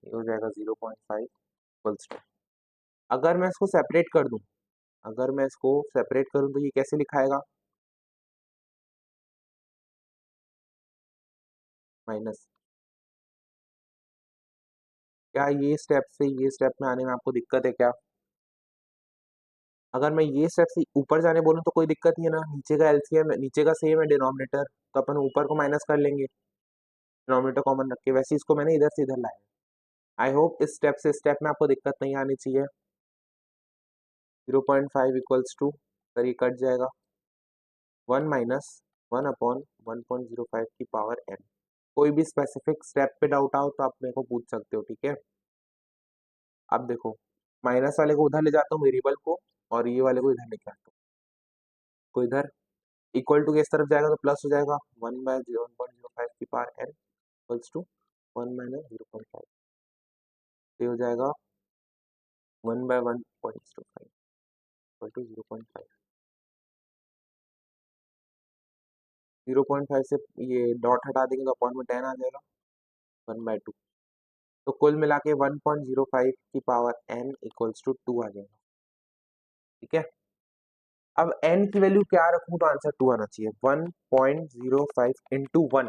ये हो जाएगा 0.5 इक्वल्स टू, अगर मैं इसको सेपरेट कर दूं, अगर मैं इसको सेपरेट करूं तो ये कैसे लिखाएगा, माइनस। क्या ये स्टेप से ये स्टेप में आने में आपको दिक्कत है क्या? अगर मैं ये स्टेप से ऊपर जाने बोलूं तो कोई दिक्कत नहीं है ना, नीचे का एलसीएम, नीचे का सेम है डिनोमिनेटर, तो अपन ऊपर को माइनस कर लेंगे, डिनोमिनेटर कॉमन रख के। वैसे इसको मैंने इधर से इधर लाया। आई होप इस स्टेप से स्टेप में आपको दिक्कत नहीं आनी चाहिए। 0.5 इक्वल्स टू, सर ये कट जाएगा, 1 माइनस 1/1.05 की पावर n। कोई भी स्पेसिफिक स्टेप पे डाउट आओ तो आप मेरे को पूछ सकते हो, ठीक है। अब देखो, माइनस वाले को उधर ले जाता हूँ वेरिएबल को, और ये वाले को इधर लेके आता हूँ, को इधर इक्वल टू के इस तरफ जाएगा तो प्लस हो जाएगा, 1/1.05 की power n equals to 1 minus 0.5। ये हो जाएगा 1/1.05 इक्वल टू 0.5। 0.5 से ये डॉट हटा देंगे तो अपॉन में 10 आ जाएगा, 1/2। तो कुल मिला के 1.05 की पावर n इक्वल्स टू 2 आ जाएगा। ठीक है, अब n की वैल्यू क्या रखूं तो आंसर 2 आना चाहिए। 1.05 इंटू 1,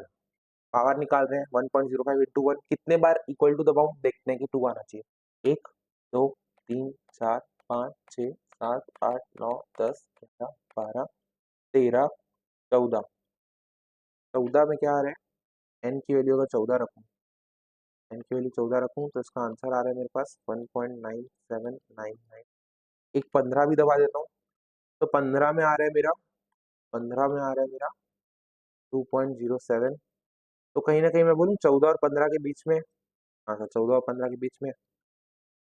पावर निकाल रहे हैं, 1.05 इंटू 1 कितने बार इक्वल टू दबाऊं, देखते हैं कि 2 आना चाहिए। 1 2 3 4 5 6 7 8 9 10 11 12 13 14, 14 में क्या आ रहा है, n की वैल्यू अगर 14 रखूं, n की वैल्यू 14 रखूं तो इसका आंसर आ रहा है मेरे पास 1.9799। एक 15 भी दबा देता हूँ तो 15 में आ रहा है मेरा, 15 में आ रहा है मेरा 2.07। तो कहीं ना कहीं मैं बोलूँ 14 और 15 के बीच में, हाँ सर 14 और 15 के बीच में,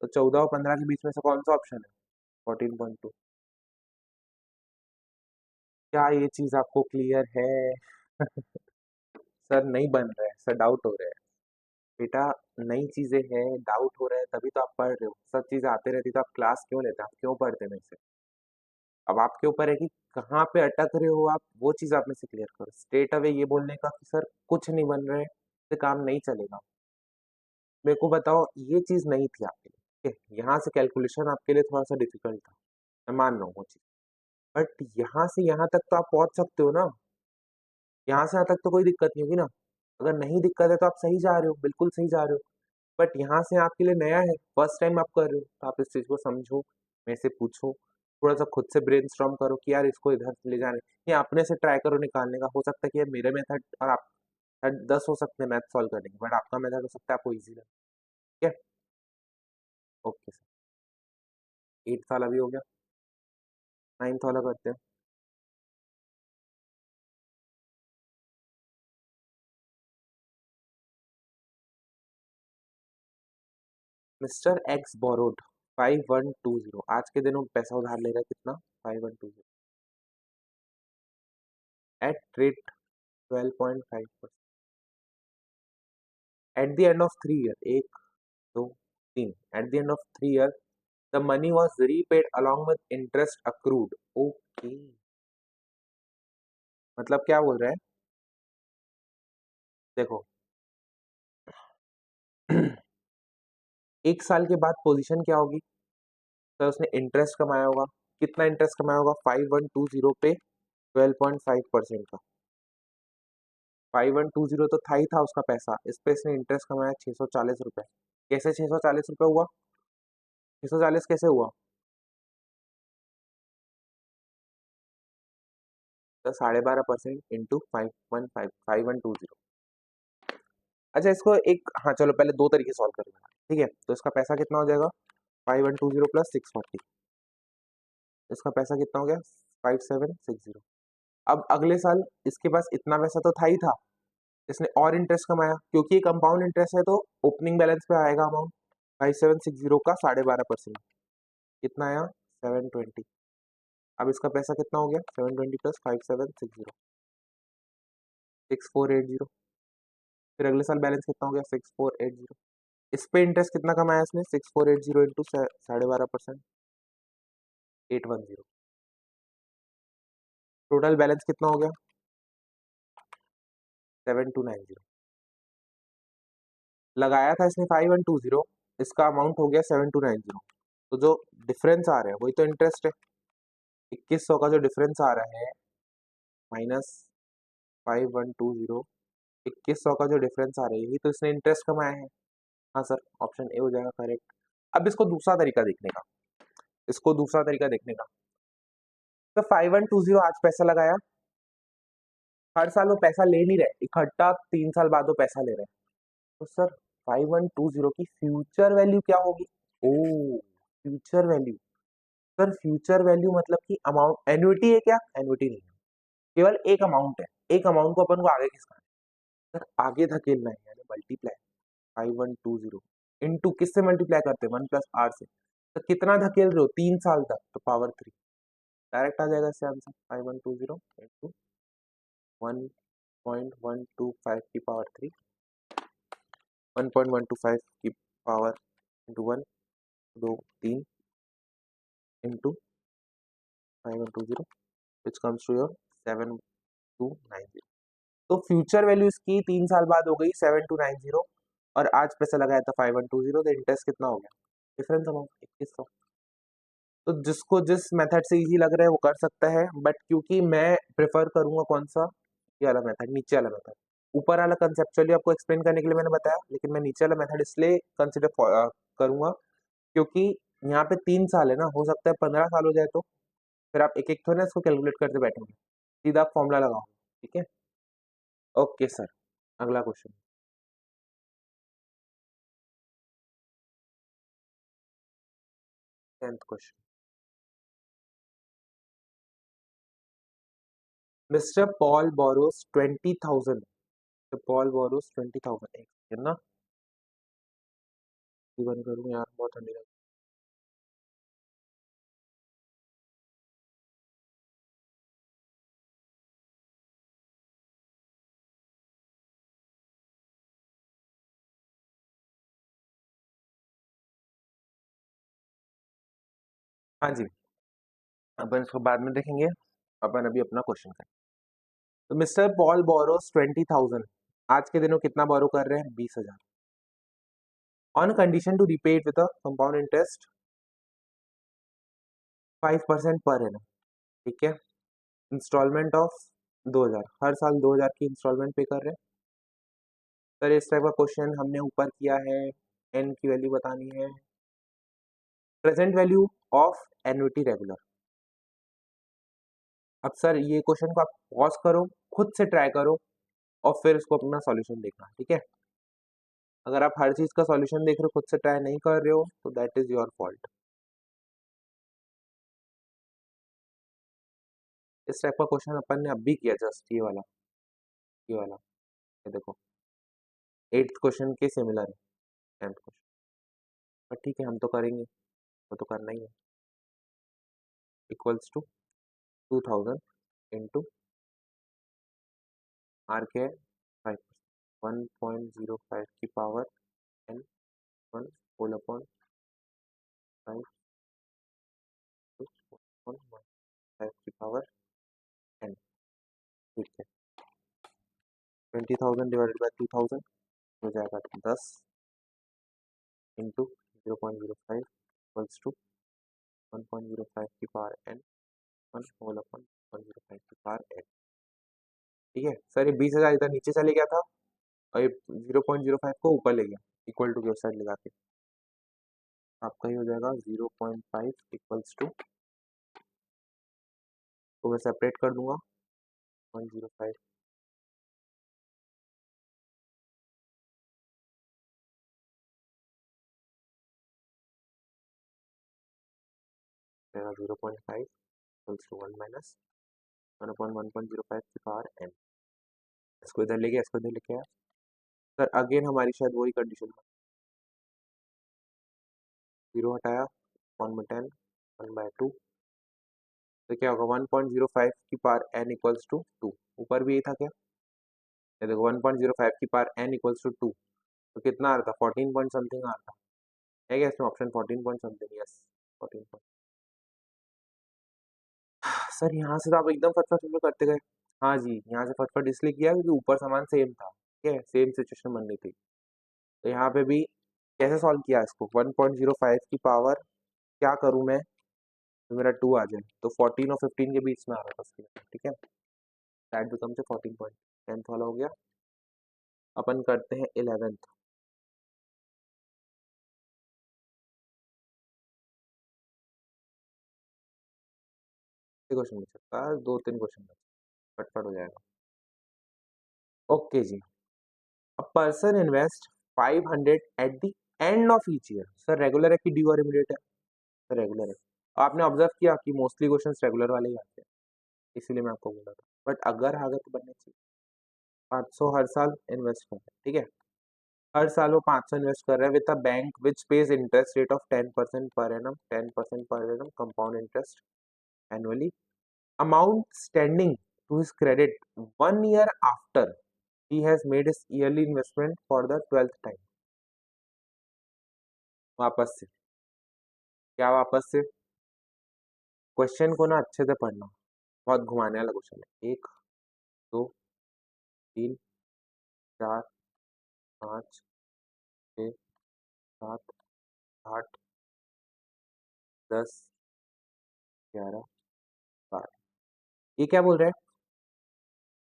तो 14 और 15 के बीच में से कौन सा ऑप्शन है, 14.2। क्या ये चीज आपको क्लियर है? सर नहीं बन रहा है सर, डाउट हो रहा है बेटा, नई चीजें हैं, डाउट हो रहा है, तभी तो आप पढ़ रहे हो। सब चीजें आते रहती तो आप क्लास क्यों लेते, आप क्यों पढ़ते मेरे से? अब आपके ऊपर है कि कहाँ पे अटक रहे हो आप, वो चीज आप में से क्लियर करो। स्ट्रेट अवे ये बोलने का कि सर कुछ नहीं बन रहा है, इससे काम नहीं चलेगा, मेरे को बताओ, ये चीज नहीं थी आपके लिए। ठीक है, यहाँ से कैलकुलेशन आपके लिए थोड़ा सा डिफिकल्ट था, मैं मान रहा हूँ वो चीज, बट यहाँ से यहाँ तक तो आप पहुंच सकते हो ना, यहाँ से यहाँ तक तो कोई दिक्कत नहीं होगी ना। अगर नहीं दिक्कत है तो आप सही जा रहे हो, बिल्कुल सही जा रहे हो। बट यहाँ से आपके लिए नया है, फर्स्ट टाइम आप कर रहे हो, तो आप इस चीज को समझो, मेरे से पूछो, थोड़ा सा खुद से ब्रेनस्टॉर्म करो कि यार इसको इधर ले जाने, या अपने से ट्राई करो निकालने का। हो सकता है कि यार मेरे मेथड और आप 10 हो सकते हैं मैथ सॉल्व करने के, बट आपका मेथड हो सकता है आपको ईजी लगे। ठीक है, ओके सर। 8th वाला भी हो गया, 9th वाला करते हैं। मिस्टर एक्स बोरोड 5120, आज के दिन वो पैसा उधार ले रहा है कितना? 5120 at rate 12.5%। Eight the end of 3 year, 1 2 3, eight the end of 3 year the money was repaid along with interest accrued. Okay, मतलब क्या बोल रहे हैं, देखो 1 साल के बाद पोजीशन क्या होगी? सर उसने इंटरेस्ट कमाया होगा, कितना इंटरेस्ट कमाया होगा? 5120 पे 12.5% का। 5120 तो था ही था उसका पैसा, इस पे इसने इंटरेस्ट कमाया 640 रुपए। कैसे 640 रुपए हुआ? 640 कैसे हुआ? तो 12.5% इंटू 515 5120। अच्छा इसको एक, हाँ चलो पहले दो तरीके सॉल्व करेंगे, ठीक है। तो इसका पैसा कितना हो जाएगा? 5120 प्लस 640, इसका पैसा कितना हो गया? 5760। अब अगले साल इसके पास इतना पैसा तो था ही था, इसने और इंटरेस्ट कमाया, क्योंकि कंपाउंड इंटरेस्ट है तो ओपनिंग बैलेंस पे आएगा अमाउंट। 5760 का 12.5% कितना आया? 720। अब इसका पैसा कितना हो गया? 720 प्लस 5760, 6480। फिर अगले साल बैलेंस कितना हो गया? 6480। इस पे इंटरेस्ट कितना कमाया इसने? 6480 इंटू 12.5%, 810। टोटल बैलेंस कितना हो गया? 7290। लगाया था इसने 5120, इसका अमाउंट हो गया 7290। तो जो डिफरेंस आ रहा है वही तो इंटरेस्ट है। 2100 का जो डिफरेंस आ रहा है माइनस 5120, 2100 का जो डिफरेंस आ रहा है यही तो इसने इंटरेस्ट कमाया है। हाँ सर, ऑप्शन ए हो जाएगा करेक्ट। अब इसको दूसरा तरीका देखने का, इसको दूसरा तरीका देखने का, तो 5120 आज पैसा लगाया, हर साल वो पैसा ले नहीं रहे, इकट्ठा 3 साल बाद वो पैसा ले रहे हैं। तो सर 5120 की फ्यूचर वैल्यू क्या होगी? Oh, future value. Sir future value मतलब कि अमाउंट, एन्युटी है क्या? एन्युटी नहीं है, केवल एक अमाउंट है, एक अमाउंट को अपन को आगे किसका है? सर आगे धकेलना है, यानी मल्टीप्लाई 5120 इंटू किससे मल्टीप्लाई करते हैं? 1 प्लस आर से। तो कितना धकेल रहे हो? 3 साल तक, तो पावर 3। डायरेक्ट आ जाएगा इससे आंसर, 5120 इंटू 1.125 की पावर 3, 1.125 की power into 1 2 3 into 5120 which comes to your 7290। तो फ्यूचर वैल्यू इसकी 3 साल बाद हो गई 7290, और आज पैसा लगाया था 5120, तो इंटरेस्ट कितना हो गया? Difference amount 2100। तो जिसको जिस मेथड से इजी लग रहा है वो कर सकता है, बट क्योंकि मैं प्रेफर करूंगा कौन सा, ये वाला मेथड, नीचे वाला मेथड। ऊपर वाला कंसेप्चुअली आपको एक्सप्लेन करने के लिए मैंने बताया, लेकिन मैं नीचे वाला मेथड इसलिए कंसिडर करूंगा क्योंकि यहाँ पे 3 साल है ना, हो सकता है 15 साल हो जाए, तो फिर आप एक एक थोड़ा ना इसको कैलकुलेट करते बैठेंगे, सीधा आप फॉर्मूला लगाओ, ठीक है। ओके सर, अगला question. 10th question. Mister Paul borrows 20,000, Paul borrows 20,000, एक सेकंड ना, बंद करूँ यार, बहुत ठंडी लग। हाँ जी, अपन इसको बाद में देखेंगे, अपन अभी अपना क्वेश्चन करें। तो मिस्टर पॉल बोरोस 20,000, आज के दिन वो कितना बोरो कर रहे हैं? 20,000, on condition to repay it with a compound interest 5% per annum, ठीक है। इंस्टॉलमेंट ऑफ 2,000, हर साल 2,000 की इंस्टॉलमेंट पे कर रहे हैं। सर इस टाइप का क्वेश्चन हमने ऊपर किया है, एन की वैल्यू बतानी है, present value of annuity regular. अब सर ये क्वेश्चन को आप पॉज करो, खुद से ट्राई करो, और फिर इसको अपना सॉल्यूशन देखना, ठीक है। अगर आप हर चीज का सॉल्यूशन देख रहे हो, खुद से ट्राई नहीं कर रहे हो, तो दैट इज योर फॉल्ट। इस टाइप का क्वेश्चन अपन ने अभी किया, जस्ट ये वाला, ये वाला, ये देखो 8th क्वेश्चन के सिमिलर है 10th क्वेश्चन। पर ठीक है, हम तो करेंगे, वो तो करना ही है। इक्वल्स टू 2000 इंटू आर के 5, 1.05 की पावर n 1 होल अपॉन 5 5 की पावर n। ठीक है, 20,000 डिवाइडेड बाई 2000 हो जाएगा 10 इंटू 0.05 इक्वल्स टू 1.05 की पावर n 1 होल अपॉन 1.05 की पावर n। ठीक है सर, ये 20,000 इधर नीचे चले गया था और ये 0.05 को ऊपर ले गया, इक्वल टू के उस साइड लगा के आपका ही हो जाएगा 0.5 इक्वल्स टू, तो मैं सेपरेट कर दूंगा 105 0.5 इक्वल्स टू 1 माइनस 1 अपॉन 1.05 की पावर n। इसको इधर ले गया, इसको इधर लेके आया सर, अगेन हमारी शायद वही कंडीशन है, 0 हटाया 1 में 10 1 बाय 2, तो क्या होगा 1.05 की पावर n इक्वल्स टू 2, ऊपर भी यही था क्या, ये देखो 1.05 की पावर n इक्वल्स टू 2, तो कितना आ रहा था 14 पॉइंट समथिंग आ रहा था, है क्या इसमें option 14 point something, yes 14 point. Sir यहाँ से तो आप एकदम फटफट करते गए। हाँ जी, यहाँ से फटफट इसलिए किया क्योंकि ऊपर सामान सेम था, ठीक है, सेम सिचुएशन बन रही थी, तो यहाँ पे भी कैसे सॉल्व किया इसको, 1.05 की पावर क्या करूँ मैं, तो मेरा 2 आ जाए, तो 14 और 15 के बीच में आ रहा था उसके, ठीक है, दैट बिकम्स 14 पॉइंट। 10th वाला हो गया, अपन करते हैं 11th। क्वेश्चन बच सकता है, 2-3 क्वेश्चन फटफट हो जाएगा। ओके जी, a person invest 500 at the end of each year, sir regular है कि ड्यू और इमीडिएट है, सर रेगुलर है। आपने ऑब्जर्व किया कि मोस्टली क्वेश्चंस रेगुलर वाले ही आते हैं, इसीलिए मैं आपको बोला था, बट अगर आगे तो बनने चाहिए। 500 हर साल इन्वेस्ट कर रहे हैं, ठीक है, हर साल वो 500 इन्वेस्ट कर रहे हैं with a bank which pays interest rate of 10% per annum, 10% per annum compound interest annually, amount standing to his credit 1 year after he has made his yearly investment for the 12th time। वापस से, क्या वापस से, question को ना अच्छे से पढ़ना, बहुत घुमाने वाला क्वेश्चन है। 1 2 3 4 5 6 7 8 10 11 12, ये क्या बोल रहा है,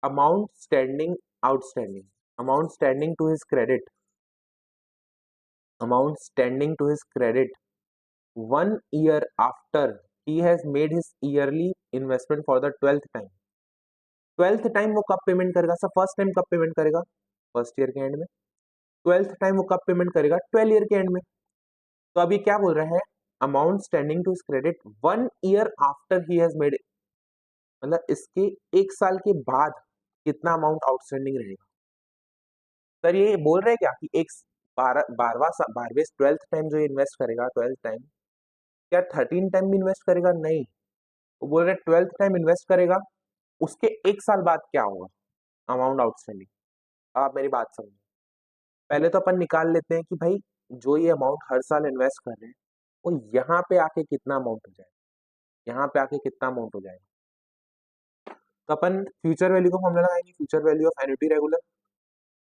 amount standing outstanding, amount standing to his credit, amount standing to his credit 1 year after he has made his yearly investment for the 12th time। 12th time वो कब पेमेंट करेगा सर, फर्स्ट टाइम कब payment करेगा, first year के and में, 12th time वो कब payment करेगा, 12 ईयर के एंड में। तो अभी क्या बोल रहा है, amount standing to his credit 1 year after he has made, मतलब इसके 1 साल के बाद कितना अमाउंट आउटस्टैंडिंग रहेगा। सर ये बोल रहे हैं क्या कि एक 12वें 12th टाइम जो इन्वेस्ट करेगा, 12th टाइम क्या 13 टाइम भी इन्वेस्ट करेगा, नहीं, वो बोल रहे हैं 12th टाइम इन्वेस्ट करेगा, उसके 1 साल बाद क्या होगा अमाउंट आउटस्टैंडिंग। आप मेरी बात समझो, पहले तो अपन निकाल लेते हैं कि भाई जो ये अमाउंट हर साल इन्वेस्ट कर रहे हैं वो यहाँ पे आके कितना अमाउंट हो जाएगा, यहाँ पे आके कितना अमाउंट हो जाएगा। तो अपन फ्यूचर वैल्यू का फॉर्मूला लगाएंगे, future value of annuity regular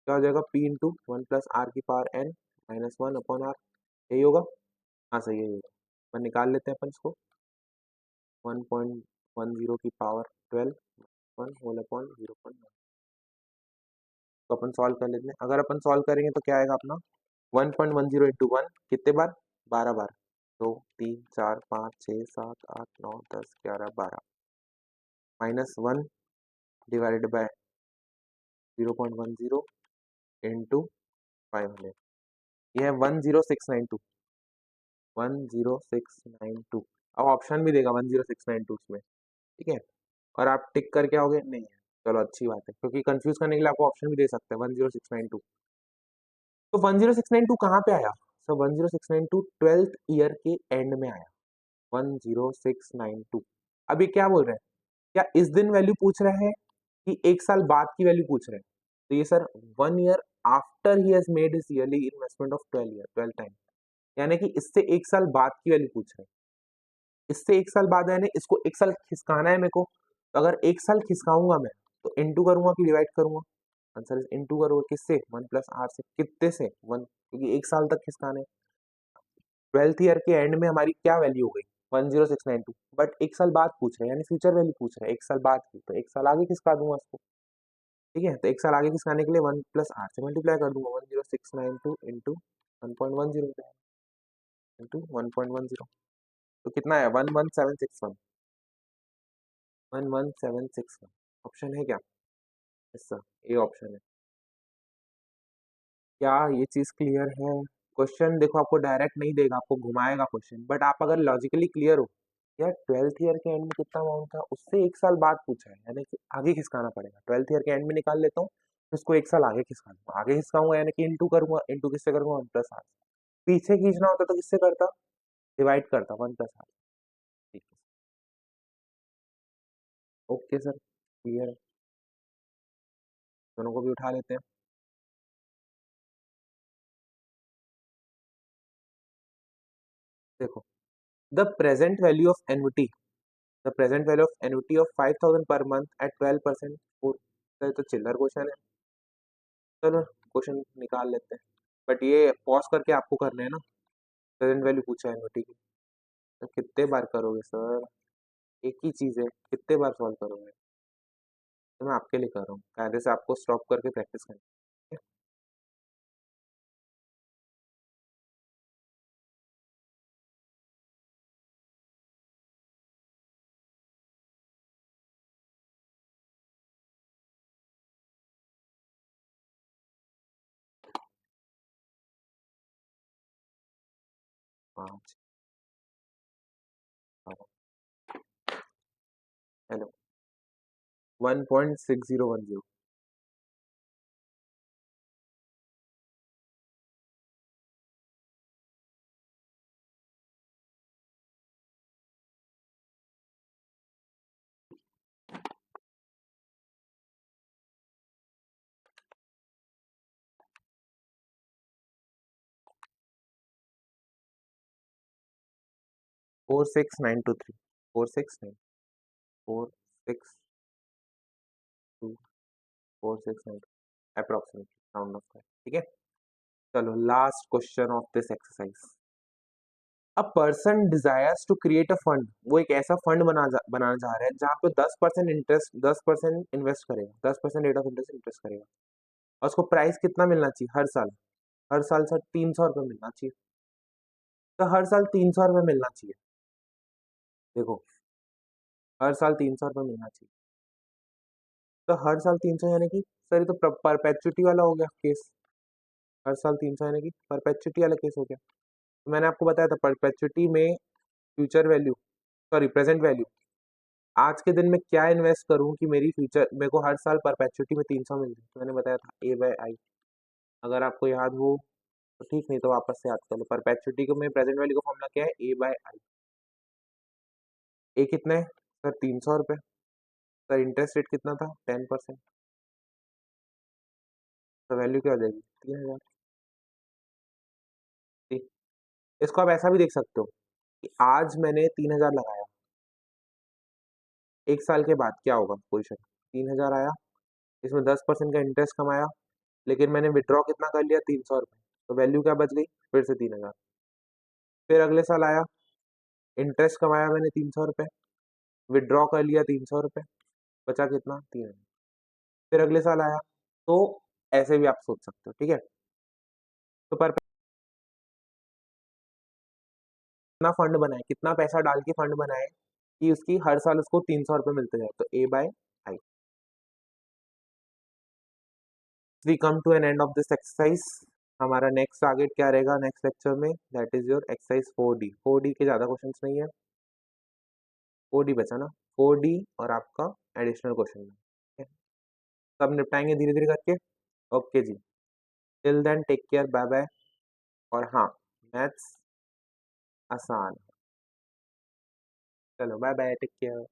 क्या हो जाएगा, पी इंटू 1 + r की पावर n माइनस 1/r, यही होगा, हाँ सही है, यही होगा। अपन निकाल लेते हैं अपन इसको, 1.10 की पावर 12 1 होल अपॉन 0.1, तो अपन सॉल्व कर लेते हैं। अगर अपन सॉल्व करेंगे तो क्या आएगा अपना, 1.10 इंटू 1 कितने बार, 12 बार, 2 3 4 5 6 7 8 9 10 11 12 माइनस 1 डिवाइडेड बाय 0.10 इंटू 500, ये है 10692, 10692। अब ऑप्शन भी देगा 10692 उसमें, ठीक है, और आप टिक करके आओगे, नहीं है, चलो अच्छी बात है, क्योंकि कंफ्यूज करने के लिए आपको ऑप्शन भी दे सकते हैं 10692। तो 10692 कहाँ पे आया, सो 10692 12th ईयर के एंड में आया 10692। अब ये क्या बोल रहे हैं, क्या इस दिन वैल्यू पूछ रहे हैं कि एक साल बाद की वैल्यू पूछ रहे हैं? तो ये sir 1 year after he has made his yearly investment of 12 time, यानी कि इससे एक साल बाद की वैल्यू पूछ रहे हैं। इससे एक साल बाद यानी इसको एक साल खिसकाना है मेरे को, तो अगर एक साल खिसकाऊंगा मैं तो इंटू करूंगा कि डिवाइड करूंगा? आंसर इंटू करोगे, किससे? 1 + r से। कितने से? 1, क्योंकि एक साल तक खिसकाने। 12th ईयर के एंड में हमारी क्या वैल्यू हो गई? 10692, बट एक साल बाद पूछ रहे हैं, यानी फ्यूचर वैल्यू पूछ रहे हैं एक साल बाद की, तो एक साल आगे खिसका दूंगा उसको। ठीक है, तो एक साल आगे खिसकाने के लिए 1 + r से मल्टीप्लाई कर दूंगा, 10692 इंटू 1.10 इंटू 1.10, तो कितना है? 11761। 11761 ऑप्शन है क्या? यस सर, ये ऑप्शन है। क्या ये चीज क्लियर है? क्वेश्चन देखो आपको डायरेक्ट नहीं देगा, आपको घुमाएगा क्वेश्चन, बट आप अगर लॉजिकली क्लियर हो, यार 12th ईयर के एंड में कितना अमाउंट था, उससे एक साल बाद पूछा है, यानी कि आगे खिसकाना पड़ेगा। 12th ईयर के एंड में निकाल लेता हूँ, फिर उसको एक साल आगे खिसका दूंगा। आगे खिसकाऊंगा यानी कि इंटू करूंगा, इंटू किससे करूंगा? 1 + r। पीछे खींचना होता तो किससे करता? डिवाइड करता, 1 + r। ठीक है, ओके सर, क्लियर है। दोनों को भी उठा लेते हैं। देखो, the present value of annuity, the present value of annuity of 5000 per month eight 12%। तो चिल्लर क्वेश्चन है, चलो क्वेश्चन निकाल लेते हैं, बट ये पॉज करके आपको करना है ना। प्रेजेंट वैल्यू पूछा है एन्युटी की, तो कितने बार करोगे सर? एक ही चीज है, कितने बार सॉल्व करोगे? तो मैं आपके लिए कर रहा हूँ, कायदे से आपको स्टॉप करके प्रैक्टिस करनी है। 5, हेलो, 1.6010। 46923, 469, 462, 469 अप्रोक्सीमेटली, राउंड ऑफ कर, ठीक है। चलो last question of this exercise. A person desires to create a fund, वो एक ऐसा फंड बनाना चाह रहा है जहाँ पे 10% इंटरेस्ट, 10% इन्वेस्ट करेगा, 10% रेट ऑफ इंटरेस्ट इन्वेस्ट करेगा, और उसको प्राइस कितना मिलना चाहिए हर साल? हर साल सर 300 रुपये मिलना चाहिए। तो हर साल 300 रुपये मिलना चाहिए। देखो, हर साल 300 रुपये मिलना चाहिए, तो हर साल 300 यानी कि सर ये तो परपेचुटी वाला हो गया केस। हर साल 300 यानी कि परपेचुटी वाला केस हो गया। तो मैंने आपको बताया था परपेचुटी में future value, sorry present value, आज के दिन में क्या इन्वेस्ट करूं कि मेरी फ्यूचर मेरे को हर साल परपेचुटी में 300 मिल जाए? तो मैंने बताया था A/I। अगर आपको याद हो तो ठीक, नहीं तो वापस से याद कर लो। परपेचुटी को में प्रेजेंट वैल्यू का फॉर्मूला क्या है? A/I। ए कितना है सर? 300 रुपये। सर इंटरेस्ट रेट कितना था? 10%। तो वैल्यू क्या हो जाएगी? 3000। ठीक, इसको आप ऐसा भी देख सकते हो कि आज मैंने 3000 लगाया, एक साल के बाद क्या होगा पोजीशन? 3000 आया, इसमें 10% का इंटरेस्ट कमाया, लेकिन मैंने विड्रॉ कितना कर लिया? 300 रुपये। तो वैल्यू क्या बच गई? फिर से 3000। फिर अगले साल आया, इंटरेस्ट कमाया मैंने 300 रुपये, विड्रॉ कर लिया 300 रुपये, बचा कितना? 3000। फिर अगले साल आया, तो ऐसे भी आप सोच सकते हो, ठीक है। तो पर कितना फंड बनाए, कितना पैसा डाल के फंड बनाए कि उसकी हर साल उसको 300 रुपये मिलते जाए, तो A/I। We come to an end of this exercise. हमारा नेक्स्ट टारगेट क्या रहेगा नेक्स्ट लेक्चर में? That is your exercise 4D। 4D के ज्यादा क्वेश्चंस नहीं है, 4D बचा ना, 4D और आपका एडिशनल क्वेश्चन, सब निपटाएंगे धीरे धीरे करके। Okay ji, till then take care, bye bye. और हाँ, मैथ्स आसान है। चलो बाय बाय, टेक केयर।